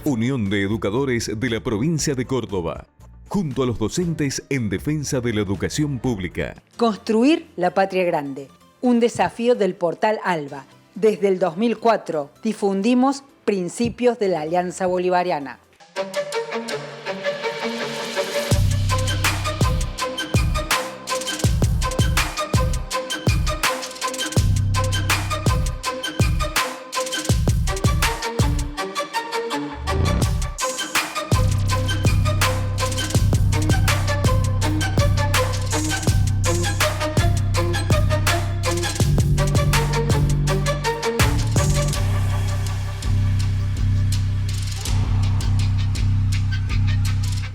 Unión de Educadores de la Provincia de Córdoba, junto a los docentes en defensa de la educación pública. Construir la patria grande, un desafío del portal ALBA. Desde el 2004 difundimos principios de la Alianza Bolivariana.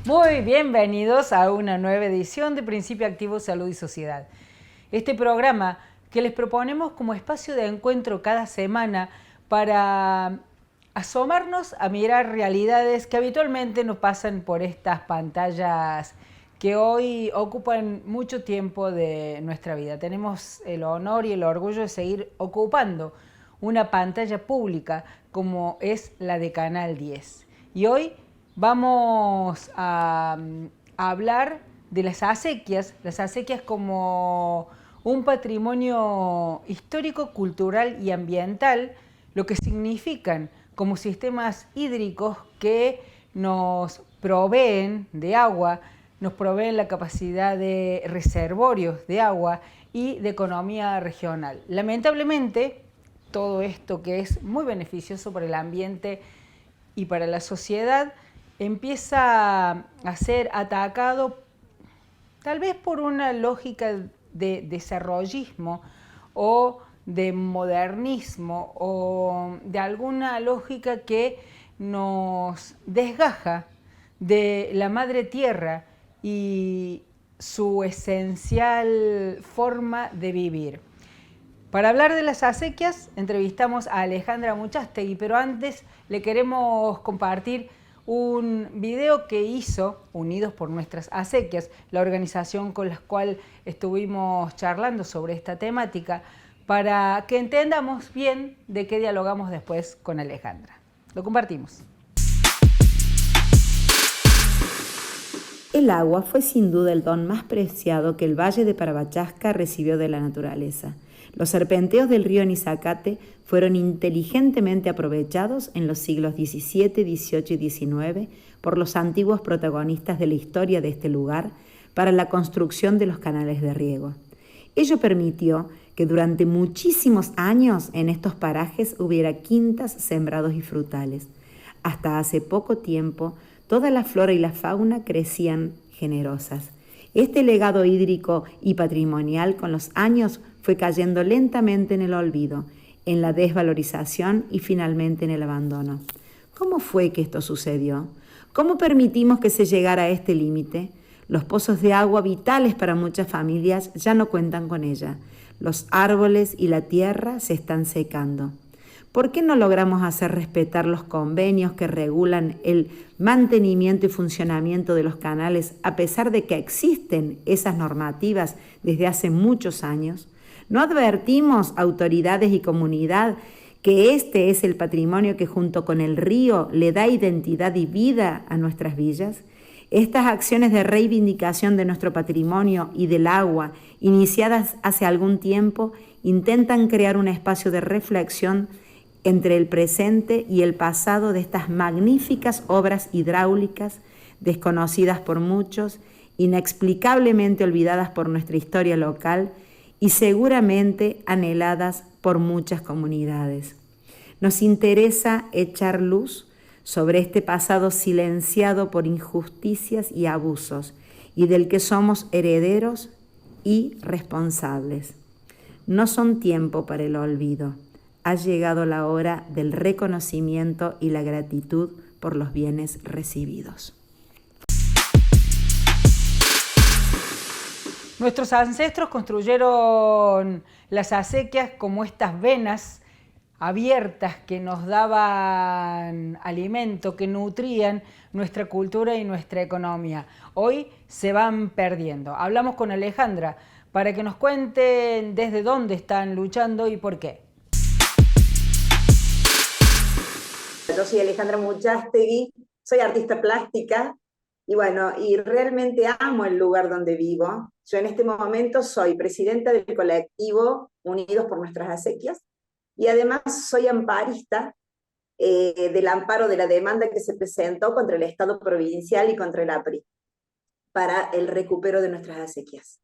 Muy bienvenidos a una nueva edición de Principio Activo Salud y Sociedad. Este programa que les proponemos como espacio de encuentro cada semana para asomarnos a mirar realidades que habitualmente nos pasan por estas pantallas que hoy ocupan mucho tiempo de nuestra vida. Tenemos el honor y el orgullo de seguir ocupando una pantalla pública como es la de Canal 10. Y hoy vamos a hablar de las acequias como un patrimonio histórico, cultural y ambiental, lo que significan como sistemas hídricos que nos proveen de agua, nos proveen la capacidad de reservorios de agua y de economía regional. Lamentablemente, todo esto que es muy beneficioso para el ambiente y para la sociedad empieza a ser atacado tal vez por una lógica de desarrollismo o de modernismo o de alguna lógica que nos desgaja de la madre tierra y su esencial forma de vivir. Para hablar de las acequias entrevistamos a Alejandra Muchastegui, pero antes le queremos compartir un video que hizo Unidos por Nuestras Acequias, la organización con la cual estuvimos charlando sobre esta temática, para que entendamos bien de qué dialogamos después con Alejandra. Lo compartimos. El agua fue sin duda el don más preciado que el Valle de Parabachasca recibió de la naturaleza. Los serpenteos del río Nizacate fueron inteligentemente aprovechados en los siglos XVII, XVIII y XIX por los antiguos protagonistas de la historia de este lugar para la construcción de los canales de riego. Ello permitió que durante muchísimos años en estos parajes hubiera quintas, sembrados y frutales. Hasta hace poco tiempo, toda la flora y la fauna crecían generosas. Este legado hídrico y patrimonial con los años fue cayendo lentamente en el olvido, en la desvalorización y finalmente en el abandono. ¿Cómo fue que esto sucedió? ¿Cómo permitimos que se llegara a este límite? Los pozos de agua vitales para muchas familias ya no cuentan con ella. Los árboles y la tierra se están secando. ¿Por qué no logramos hacer respetar los convenios que regulan el mantenimiento y funcionamiento de los canales a pesar de que existen esas normativas desde hace muchos años? ¿No advertimos, autoridades y comunidad, que este es el patrimonio que junto con el río le da identidad y vida a nuestras villas? Estas acciones de reivindicación de nuestro patrimonio y del agua, iniciadas hace algún tiempo, intentan crear un espacio de reflexión entre el presente y el pasado de estas magníficas obras hidráulicas, desconocidas por muchos, inexplicablemente olvidadas por nuestra historia local y seguramente anheladas por muchas comunidades. Nos interesa echar luz sobre este pasado silenciado por injusticias y abusos y del que somos herederos y responsables. No son tiempo para el olvido. Ha llegado la hora del reconocimiento y la gratitud por los bienes recibidos. Nuestros ancestros construyeron las acequias como estas venas abiertas que nos daban alimento, que nutrían nuestra cultura y nuestra economía. Hoy se van perdiendo. Hablamos con Alejandra para que nos cuenten desde dónde están luchando y por qué. yo soy Alejandra Muchastegui, soy artista plástica y bueno, y realmente amo el lugar donde vivo. Yo en este momento soy presidenta del colectivo Unidos por Nuestras Acequias y además soy amparista del amparo de la demanda que se presentó contra el Estado provincial y contra el APRI para el recupero de nuestras acequias.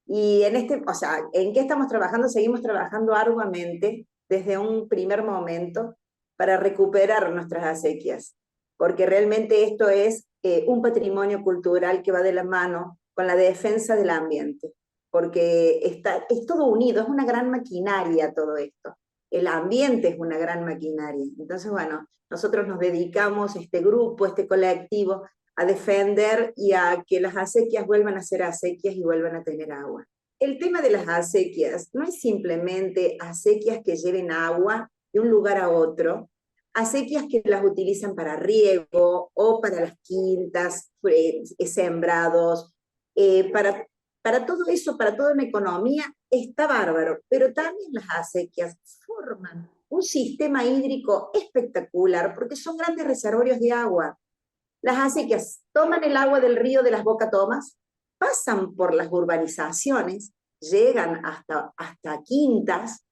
Y ¿en qué estamos trabajando? Seguimos trabajando arduamente desde un primer momento para recuperar nuestras acequias, porque realmente esto es un patrimonio cultural que va de la mano con la defensa del ambiente, porque es todo unido, es una gran maquinaria todo esto. El ambiente es una gran maquinaria. Entonces, bueno, nosotros nos dedicamos, este grupo, este colectivo, a defender y a que las acequias vuelvan a ser acequias y vuelvan a tener agua. El tema de las acequias no es simplemente acequias que lleven agua de un lugar a otro, acequias que las utilizan para riego o para las quintas, sembrados, para todo eso, para toda una economía, está bárbaro, pero también las acequias forman un sistema hídrico espectacular porque son grandes reservorios de agua. Las acequias toman el agua del río de las Bocatomas, pasan por las urbanizaciones, llegan hasta quintas,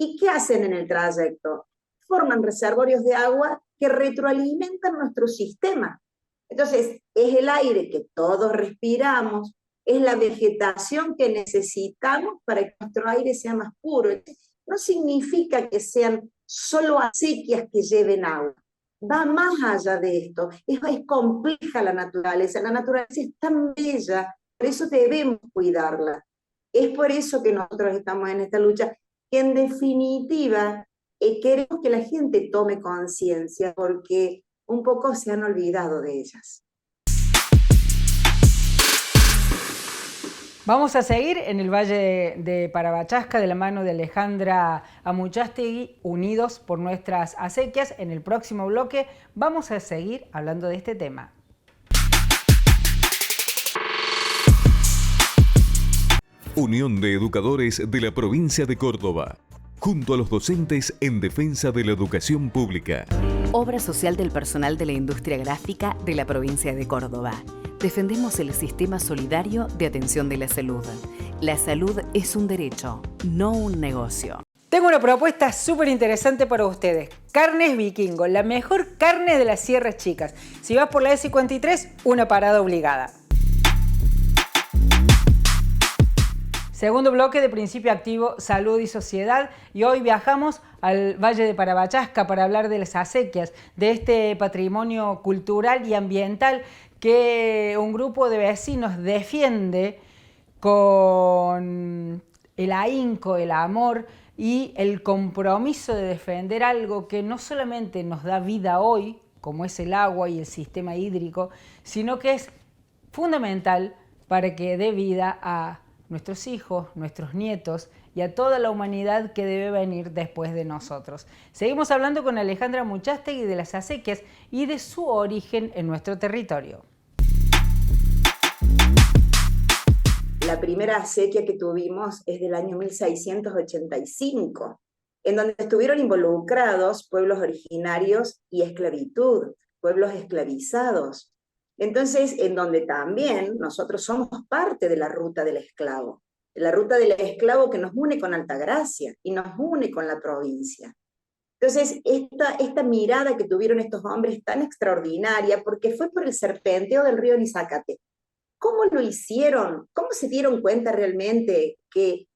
¿y qué hacen en el trayecto? Forman reservorios de agua que retroalimentan nuestro sistema. Entonces, es el aire que todos respiramos, es la vegetación que necesitamos para que nuestro aire sea más puro. No significa que sean solo acequias que lleven agua. Va más allá de esto, es compleja la naturaleza es tan bella, por eso debemos cuidarla. Es por eso que nosotros estamos en esta lucha, que en definitiva queremos que la gente tome conciencia, porque un poco se han olvidado de ellas. Vamos a seguir en el Valle de Parabachasca de la mano de Alejandra Muchastegui, Unidos por Nuestras Acequias. En el próximo bloque vamos a seguir hablando de este tema. Unión de Educadores de la Provincia de Córdoba, junto a los docentes en defensa de la educación pública. Obra social del personal de la industria gráfica de la provincia de Córdoba. Defendemos el sistema solidario de atención de la salud. La salud es un derecho, no un negocio. Tengo una propuesta súper interesante para ustedes. Carnes Vikingo, la mejor carne de las Sierras Chicas. Si vas por la E53, una parada obligada. Segundo bloque de Principio Activo, Salud y Sociedad, y hoy viajamos al Valle de Parabachasca para hablar de las acequias, de este patrimonio cultural y ambiental que un grupo de vecinos defiende con el ahínco, el amor y el compromiso de defender algo que no solamente nos da vida hoy, como es el agua y el sistema hídrico, sino que es fundamental para que dé vida a nuestros hijos, nuestros nietos y a toda la humanidad que debe venir después de nosotros. Seguimos hablando con Alejandra Muchastegui de las acequias y de su origen en nuestro territorio. La primera acequia que tuvimos es del año 1685, en donde estuvieron involucrados pueblos originarios y esclavitud, pueblos esclavizados. Entonces, en donde también nosotros somos parte de la ruta del esclavo que nos une con Altagracia y nos une con la provincia. Entonces, esta mirada que tuvieron estos hombres tan extraordinaria, porque fue por el serpenteo del río Nizacate. ¿Cómo lo hicieron? ¿Cómo se dieron cuenta realmente que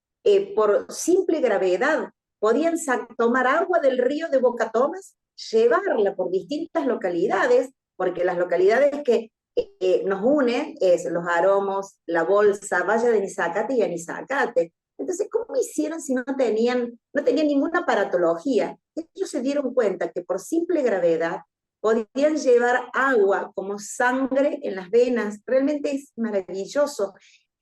por simple gravedad podían tomar agua del río de Bocatomas, llevarla por distintas localidades, porque las localidades que nos unen es Los Aromos, La Bolsa, Valle de Nizacate y Anizacate? Entonces, ¿cómo hicieron si no tenían ninguna aparatología? Ellos se dieron cuenta que por simple gravedad podían llevar agua como sangre en las venas. Realmente es maravilloso.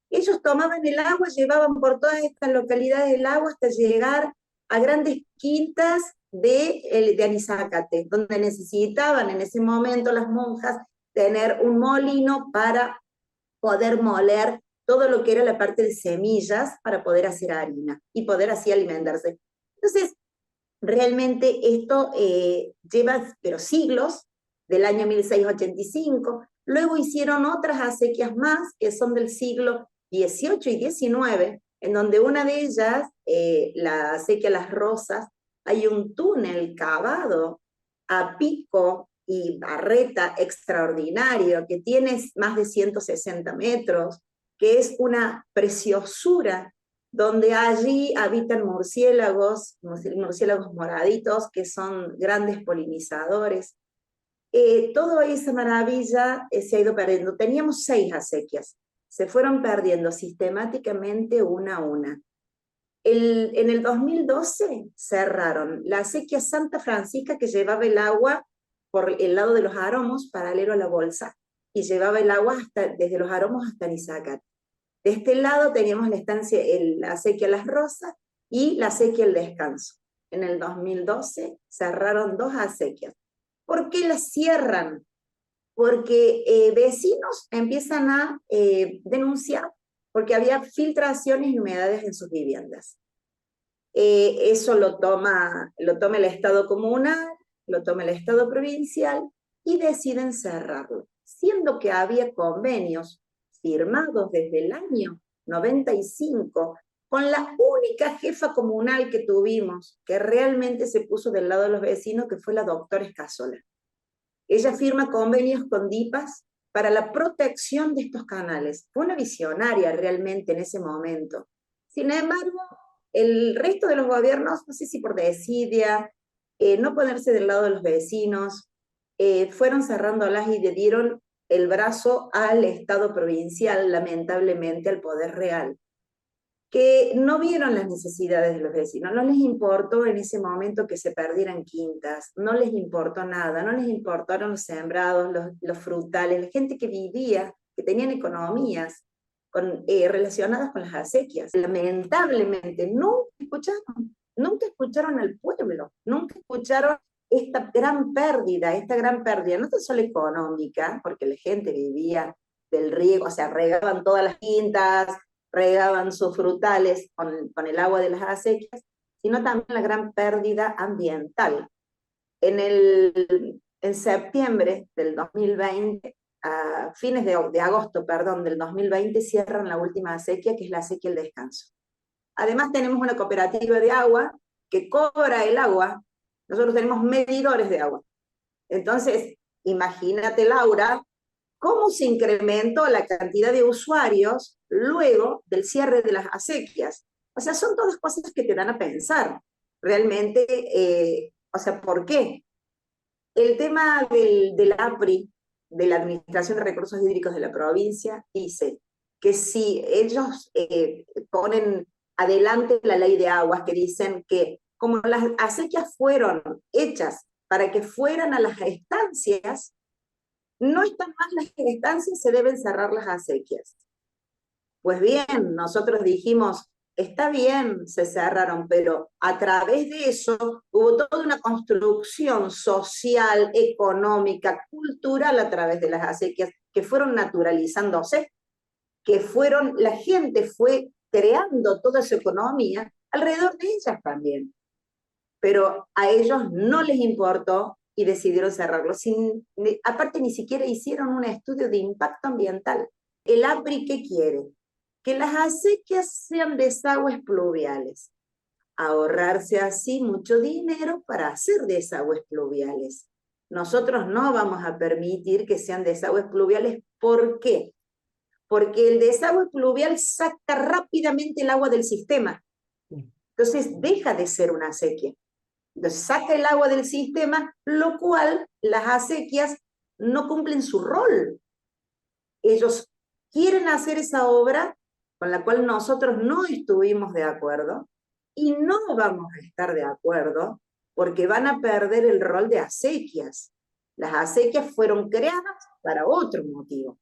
Ellos tomaban el agua, llevaban por todas estas localidades el agua hasta llegar a grandes quintas de Anizacate, donde necesitaban en ese momento las monjas tener un molino para poder moler todo lo que era la parte de semillas para poder hacer harina y poder así alimentarse. Entonces, Realmente esto lleva pero siglos, del año 1685. Luego hicieron otras acequias más que son del siglo XVIII y XIX, en donde una de ellas, la acequia Las Rosas, hay un túnel cavado a pico y barreta extraordinario que tiene más de 160 metros, que es una preciosura, donde allí habitan murciélagos moraditos, que son grandes polinizadores. Toda esa maravilla se ha ido perdiendo. Teníamos 6 acequias, se fueron perdiendo sistemáticamente una a una. En el 2012 cerraron la acequia Santa Francisca, que llevaba el agua por el lado de los Aromos, paralelo a la bolsa, y llevaba el agua desde los Aromos hasta Nizácate. De este lado teníamos la acequia Las Rosas y la acequia El Descanso. En el 2012 cerraron 2 acequias. ¿Por qué las cierran? Porque vecinos empiezan a denunciar porque había filtraciones y humedades en sus viviendas. Eso lo toma el Estado comunal, lo toma el Estado provincial y deciden cerrarlo, siendo que había convenios firmados desde el año 95 con la única jefa comunal que tuvimos, que realmente se puso del lado de los vecinos, que fue la doctora Escasola. Ella firma convenios con DIPAS para la protección de estos canales. Fue una visionaria realmente en ese momento. Sin embargo, el resto de los gobiernos, no sé si por desidia, no ponerse del lado de los vecinos, fueron cerrándolas y le dieron el brazo al Estado provincial, lamentablemente al Poder Real, que no vieron las necesidades de los vecinos, no les importó en ese momento que se perdieran quintas, no les importó nada, no les importaron los sembrados, los frutales, la gente que vivía, que tenían economías relacionadas con las acequias. Lamentablemente nunca escucharon al pueblo, nunca escucharon esta gran pérdida, no tan solo económica, porque la gente vivía del riego, o sea, regaban todas las quintas, regaban sus frutales con el agua de las acequias, sino también la gran pérdida ambiental. En septiembre del 2020, a fines de agosto, del 2020, cierran la última acequia, que es la acequia El Descanso. Además tenemos una cooperativa de agua que cobra el agua. Nosotros tenemos medidores de agua. Entonces, imagínate, Laura, cómo se incrementó la cantidad de usuarios luego del cierre de las acequias. O sea, son todas cosas que te dan a pensar. Realmente, o sea, ¿por qué? El tema del APRI, de la Administración de Recursos Hídricos de la provincia, dice que si ellos ponen adelante la ley de aguas, que dicen que como las acequias fueron hechas para que fueran a las estancias, no están más las estancias, se deben cerrar las acequias. Pues bien, nosotros dijimos, está bien, se cerraron, pero a través de eso hubo toda una construcción social, económica, cultural a través de las acequias, que fueron naturalizándose, la gente fue creando toda su economía alrededor de ellas también. Pero a ellos no les importó y decidieron cerrarlo. Aparte, ni siquiera hicieron un estudio de impacto ambiental. ¿El APRI qué quiere? Que las acequias sean desagües pluviales. Ahorrarse así mucho dinero para hacer desagües pluviales. Nosotros no vamos a permitir que sean desagües pluviales. ¿Por qué? Porque el desagüe pluvial saca rápidamente el agua del sistema. Entonces deja de ser una acequia. Entonces saca el agua del sistema, lo cual las acequias no cumplen su rol. Ellos quieren hacer esa obra con la cual nosotros no estuvimos de acuerdo y no vamos a estar de acuerdo porque van a perder el rol de acequias. Las acequias fueron creadas para otro motivo.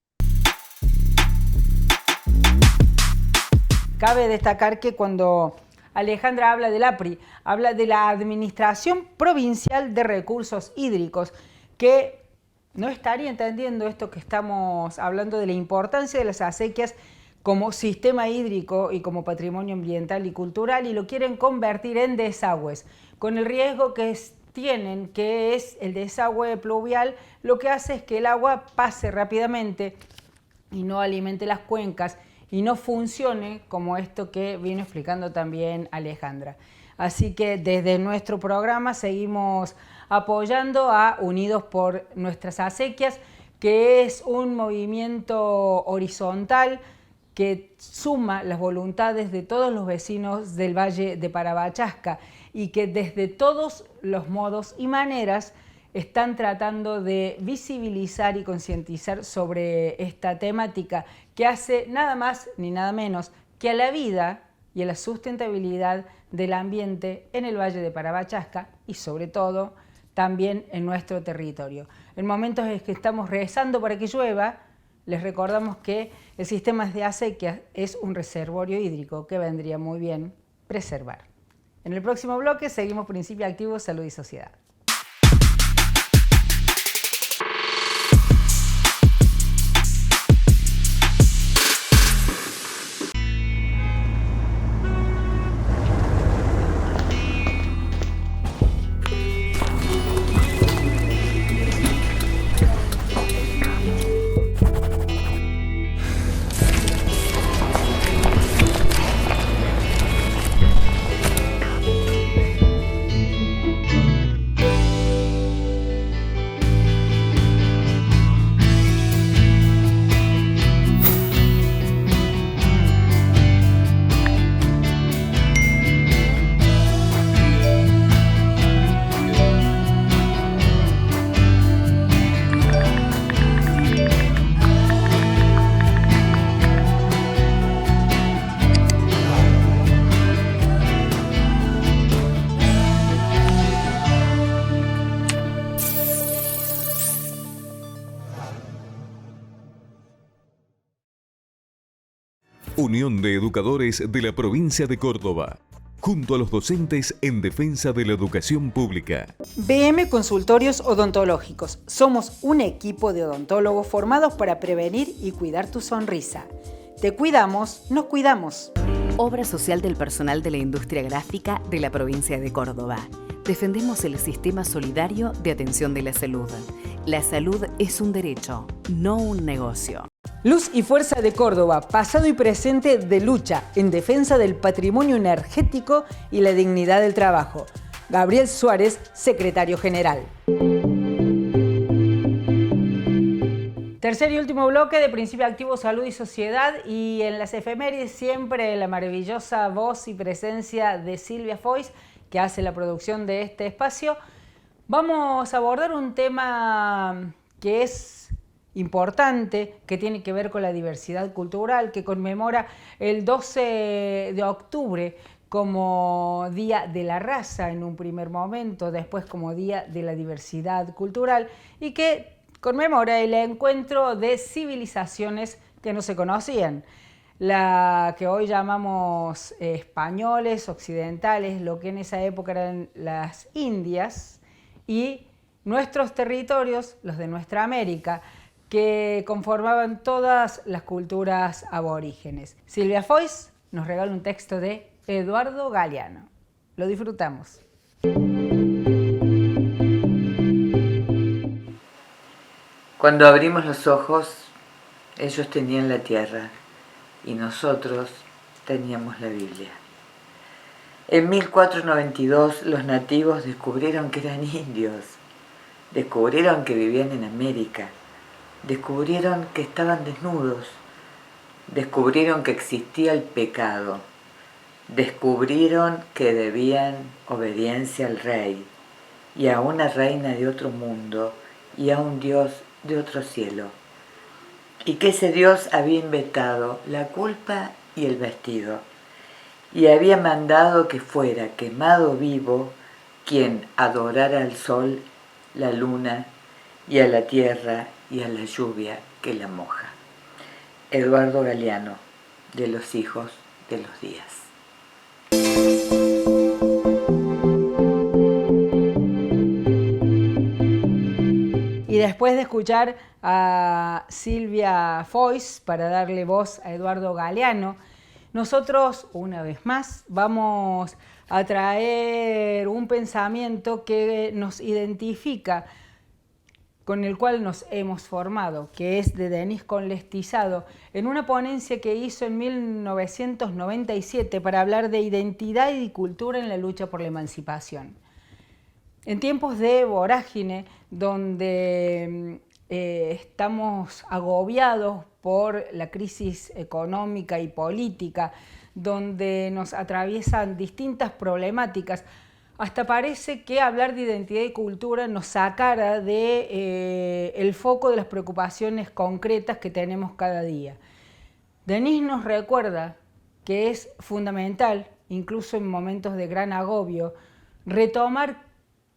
Cabe destacar que cuando Alejandra habla del APRI, habla de la Administración Provincial de Recursos Hídricos, que no estaría entendiendo esto que estamos hablando de la importancia de las acequias como sistema hídrico y como patrimonio ambiental y cultural, y lo quieren convertir en desagües, con el riesgo que tienen, que es el desagüe pluvial, lo que hace es que el agua pase rápidamente y no alimente las cuencas y no funcione como esto que vino explicando también Alejandra. Así que desde nuestro programa seguimos apoyando a Unidos por Nuestras Acequias, que es un movimiento horizontal que suma las voluntades de todos los vecinos del Valle de Parabachasca y que desde todos los modos y maneras están tratando de visibilizar y concientizar sobre esta temática que hace nada más ni nada menos que a la vida y a la sustentabilidad del ambiente en el Valle de Parabachasca y sobre todo también en nuestro territorio. En momentos en que estamos rezando para que llueva, les recordamos que el sistema de acequias es un reservorio hídrico que vendría muy bien preservar. En el próximo bloque seguimos Principio Activo, Salud y Sociedad. Unión de Educadores de la Provincia de Córdoba, junto a los docentes en defensa de la educación pública. BM Consultorios Odontológicos. Somos un equipo de odontólogos formados para prevenir y cuidar tu sonrisa. Te cuidamos, nos cuidamos. Obra social del personal de la industria gráfica de la provincia de Córdoba. Defendemos el sistema solidario de atención de la salud. La salud es un derecho, no un negocio. Luz y Fuerza de Córdoba, pasado y presente de lucha en defensa del patrimonio energético y la dignidad del trabajo. Gabriel Suárez, secretario general. Tercer y último bloque de Principio Activo, Salud y Sociedad, y en las efemérides siempre la maravillosa voz y presencia de Silvia Foix, que hace la producción de este espacio. Vamos a abordar un tema que es importante, que tiene que ver con la diversidad cultural, que conmemora el 12 de octubre como Día de la Raza en un primer momento, después como Día de la Diversidad Cultural, y que conmemora el encuentro de civilizaciones que no se conocían. La que hoy llamamos españoles, occidentales, lo que en esa época eran las Indias, y nuestros territorios, los de nuestra América, que conformaban todas las culturas aborígenes. Silvia Foix nos regala un texto de Eduardo Galeano. Lo disfrutamos. Cuando abrimos los ojos, ellos tenían la tierra y nosotros teníamos la Biblia. En 1492 los nativos descubrieron que eran indios, descubrieron que vivían en América, descubrieron que estaban desnudos, descubrieron que existía el pecado, descubrieron que debían obediencia al rey y a una reina de otro mundo y a un Dios de otro cielo, y que ese Dios había inventado la culpa y el vestido, y había mandado que fuera quemado vivo quien adorara al sol, la luna y a la tierra y a la lluvia que la moja. Eduardo Galeano, de Los Hijos de los Días. Y después de escuchar a Silvia Foix para darle voz a Eduardo Galeano, nosotros, una vez más, vamos a traer un pensamiento que nos identifica, con el cual nos hemos formado, que es de Denis Conlestizado, en una ponencia que hizo en 1997 para hablar de identidad y cultura en la lucha por la emancipación. En tiempos de vorágine, donde estamos agobiados por la crisis económica y política, donde nos atraviesan distintas problemáticas, hasta parece que hablar de identidad y cultura nos sacara de el foco de las preocupaciones concretas que tenemos cada día. Denis nos recuerda que es fundamental, incluso en momentos de gran agobio, retomar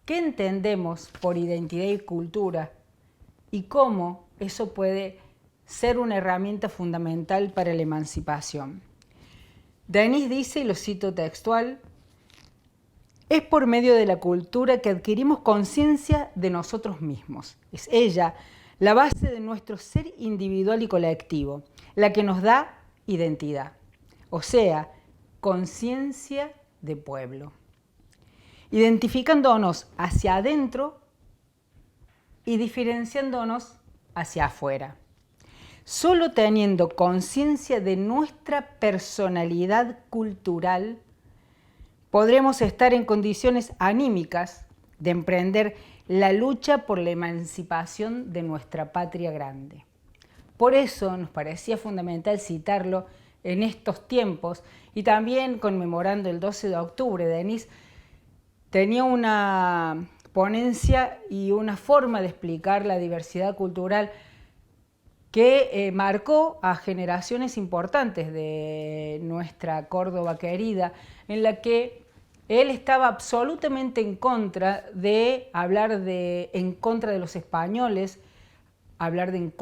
qué entendemos por identidad y cultura y cómo eso puede ser una herramienta fundamental para la emancipación. Denis dice, y lo cito textual, es por medio de la cultura que adquirimos conciencia de nosotros mismos. Es ella la base de nuestro ser individual y colectivo, la que nos da identidad, o sea, conciencia de pueblo. Identificándonos hacia adentro y diferenciándonos hacia afuera. Solo teniendo conciencia de nuestra personalidad cultural, podremos estar en condiciones anímicas de emprender la lucha por la emancipación de nuestra patria grande. Por eso nos parecía fundamental citarlo en estos tiempos y también conmemorando el 12 de octubre. Denis tenía una ponencia y una forma de explicar la diversidad cultural que marcó a generaciones importantes de nuestra Córdoba querida, en la que él estaba absolutamente en contra de hablar en contra de los españoles, hablar de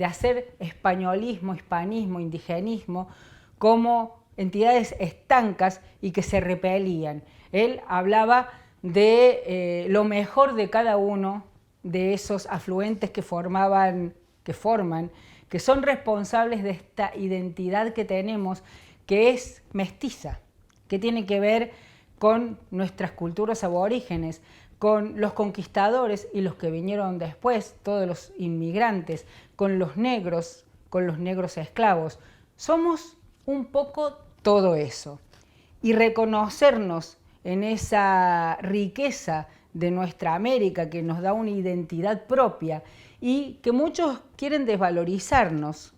hacer españolismo, hispanismo, indigenismo como entidades estancas y que se repelían. Él hablaba de lo mejor de cada uno de esos afluentes que forman, que son responsables de esta identidad que tenemos, que es mestiza, que tiene que ver con nuestras culturas aborígenes, con los conquistadores y los que vinieron después, todos los inmigrantes, con los negros esclavos. Somos un poco todo eso. Y reconocernos en esa riqueza de nuestra América que nos da una identidad propia y que muchos quieren desvalorizarnos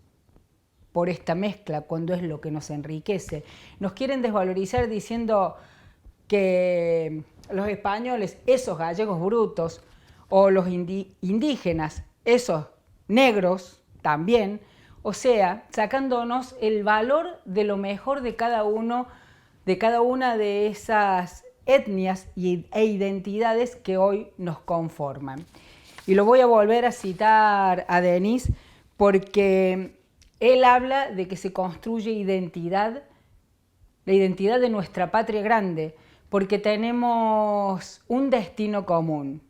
por esta mezcla cuando es lo que nos enriquece. Nos quieren desvalorizar diciendo que los españoles, esos gallegos brutos, o los indígenas, esos negros también, o sea, sacándonos el valor de lo mejor de cada una de esas etnias e identidades que hoy nos conforman. Y lo voy a volver a citar a Denis porque él habla de que se construye identidad, la identidad de nuestra patria grande, porque tenemos un destino común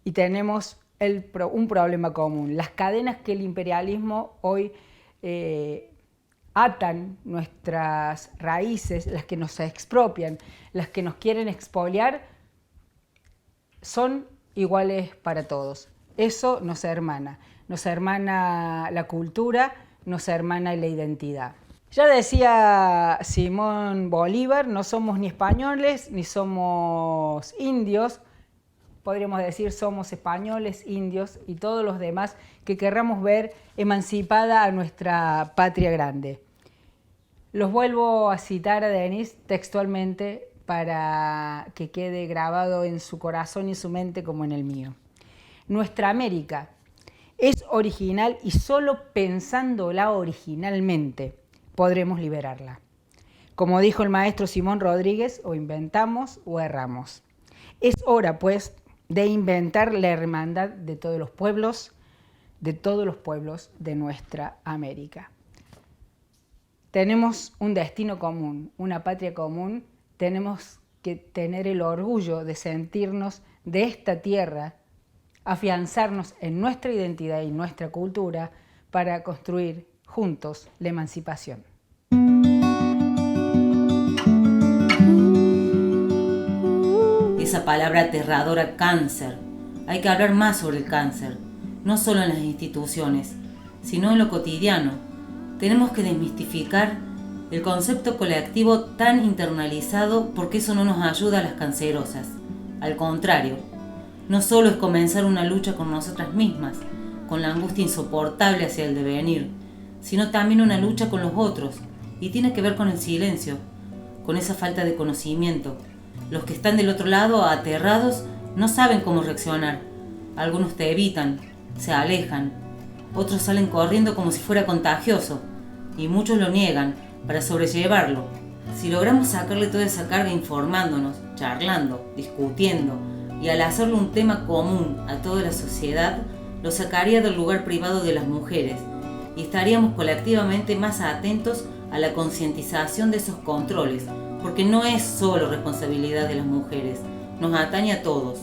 y tenemos un problema común. Las cadenas que el imperialismo hoy atan nuestras raíces, las que nos expropian, las que nos quieren expoliar, son iguales para todos. Eso nos hermana la cultura, nos hermana la identidad. Ya decía Simón Bolívar, no somos ni españoles ni somos indios, podríamos decir somos españoles, indios y todos los demás que querramos ver emancipada a nuestra patria grande. Los vuelvo a citar a Denis textualmente para que quede grabado en su corazón y su mente como en el mío. Nuestra América es original y solo pensándola originalmente podremos liberarla. Como dijo el maestro Simón Rodríguez, o inventamos o erramos. Es hora, pues, de inventar la hermandad de todos los pueblos de nuestra América. Tenemos un destino común, una patria común, tenemos que tener el orgullo de sentirnos de esta tierra afianzarnos en nuestra identidad y nuestra cultura para construir juntos la emancipación. Esa palabra aterradora, cáncer. Hay que hablar más sobre el cáncer, no solo en las instituciones, sino en lo cotidiano. Tenemos que desmistificar el concepto colectivo tan internalizado, porque eso no nos ayuda a las cancerosas. Al contrario, no solo es comenzar una lucha con nosotras mismas, con la angustia insoportable hacia el devenir, sino también una lucha con los otros, y tiene que ver con el silencio, con esa falta de conocimiento. Los que están del otro lado, aterrados, no saben cómo reaccionar. Algunos te evitan, se alejan, otros salen corriendo como si fuera contagioso, y muchos lo niegan para sobrellevarlo. Si logramos sacarle toda esa carga informándonos, charlando, discutiendo, y al hacerlo un tema común a toda la sociedad, lo sacaría del lugar privado de las mujeres, y estaríamos colectivamente más atentos a la concientización de esos controles, porque no es solo responsabilidad de las mujeres, nos atañe a todos.